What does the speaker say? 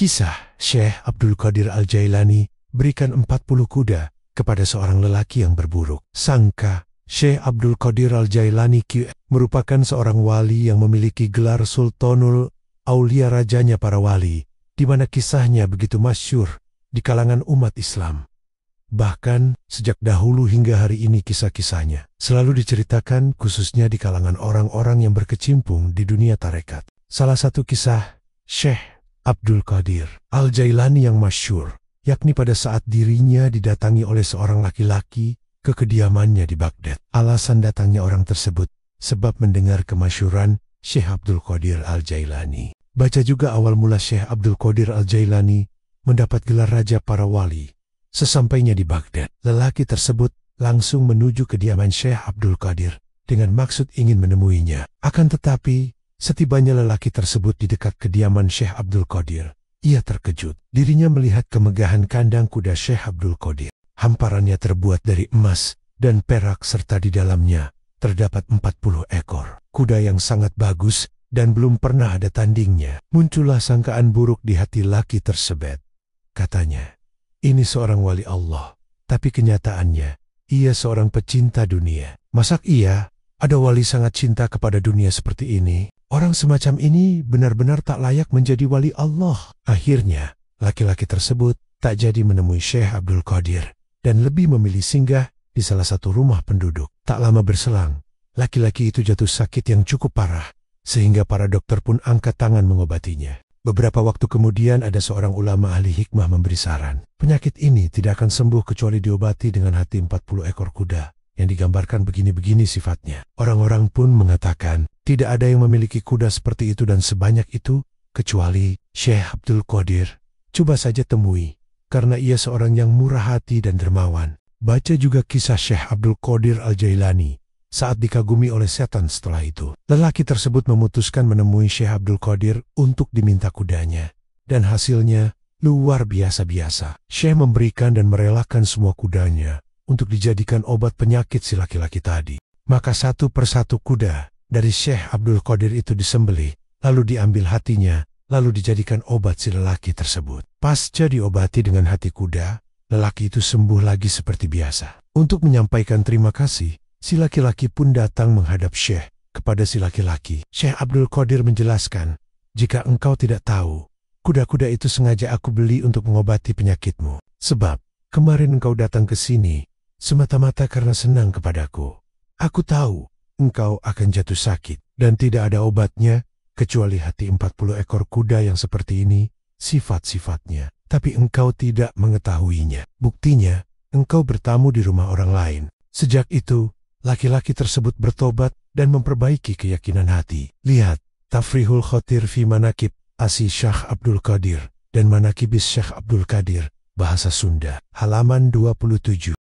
Kisah Syekh Abdul Qadir Al-Jailani berikan 40 kuda kepada seorang lelaki yang berburuk. Sangka Syekh Abdul Qadir Al-Jailani merupakan seorang wali yang memiliki gelar Sultanul Aulia, rajanya para wali, di mana kisahnya begitu masyhur di kalangan umat Islam. Bahkan sejak dahulu hingga hari ini kisah-kisahnya selalu diceritakan khususnya di kalangan orang-orang yang berkecimpung di dunia tarekat. Salah satu kisah Syekh Abdul Qadir Al-Jailani yang masyhur, yakni pada saat dirinya didatangi oleh seorang laki-laki ke kediamannya di Baghdad. Alasan datangnya orang tersebut sebab mendengar kemasyhuran Syekh Abdul Qadir Al-Jailani. Baca juga awal mula Syekh Abdul Qadir Al-Jailani mendapat gelar raja para wali. Sesampainya di Baghdad, lelaki tersebut langsung menuju kediaman Syekh Abdul Qadir dengan maksud ingin menemuinya. Akan tetapi, setibanya lelaki tersebut di dekat kediaman Syekh Abdul Qadir, ia terkejut. Dirinya melihat kemegahan kandang kuda Syekh Abdul Qadir. Hamparannya terbuat dari emas dan perak serta di dalamnya terdapat 40 ekor. Kuda yang sangat bagus dan belum pernah ada tandingnya. Muncullah sangkaan buruk di hati laki tersebut. Katanya, ini seorang wali Allah, tapi kenyataannya ia seorang pecinta dunia. Masak ia ada wali sangat cinta kepada dunia seperti ini? Orang semacam ini benar-benar tak layak menjadi wali Allah. Akhirnya, laki-laki tersebut tak jadi menemui Syekh Abdul Qadir dan lebih memilih singgah di salah satu rumah penduduk. Tak lama berselang, laki-laki itu jatuh sakit yang cukup parah, sehingga para dokter pun angkat tangan mengobatinya. Beberapa waktu kemudian ada seorang ulama ahli hikmah memberi saran. Penyakit ini tidak akan sembuh kecuali diobati dengan hati 40 ekor kuda yang digambarkan begini-begini sifatnya. Orang-orang pun mengatakan, tidak ada yang memiliki kuda seperti itu dan sebanyak itu, kecuali Syekh Abdul Qadir. Coba saja temui, karena ia seorang yang murah hati dan dermawan. Baca juga kisah Syekh Abdul Qadir Al-Jailani saat dikagumi oleh setan. Setelah itu, lelaki tersebut memutuskan menemui Syekh Abdul Qadir untuk diminta kudanya. Dan hasilnya luar biasa-biasa. Syekh memberikan dan merelakan semua kudanya untuk dijadikan obat penyakit si laki-laki tadi. Maka satu persatu kuda dari Syekh Abdul Qadir itu disembelih, lalu diambil hatinya, lalu dijadikan obat si lelaki tersebut. Pasca diobati dengan hati kuda, lelaki itu sembuh lagi seperti biasa. Untuk menyampaikan terima kasih, si laki-laki pun datang menghadap Syekh. Kepada si laki-laki, Syekh Abdul Qadir menjelaskan, jika engkau tidak tahu, kuda-kuda itu sengaja aku beli untuk mengobati penyakitmu. Sebab, kemarin engkau datang ke sini, semata-mata karena senang kepadaku. Aku tahu, engkau akan jatuh sakit, dan tidak ada obatnya, kecuali hati 40 ekor kuda yang seperti ini, sifat-sifatnya. Tapi engkau tidak mengetahuinya. Buktinya, engkau bertamu di rumah orang lain. Sejak itu, laki-laki tersebut bertobat dan memperbaiki keyakinan hati. Lihat, Tafrihul Khotir fi Manakib Asi Syekh Abdul Qadir dan Manakibis Syekh Abdul Qadir, bahasa Sunda, halaman 27.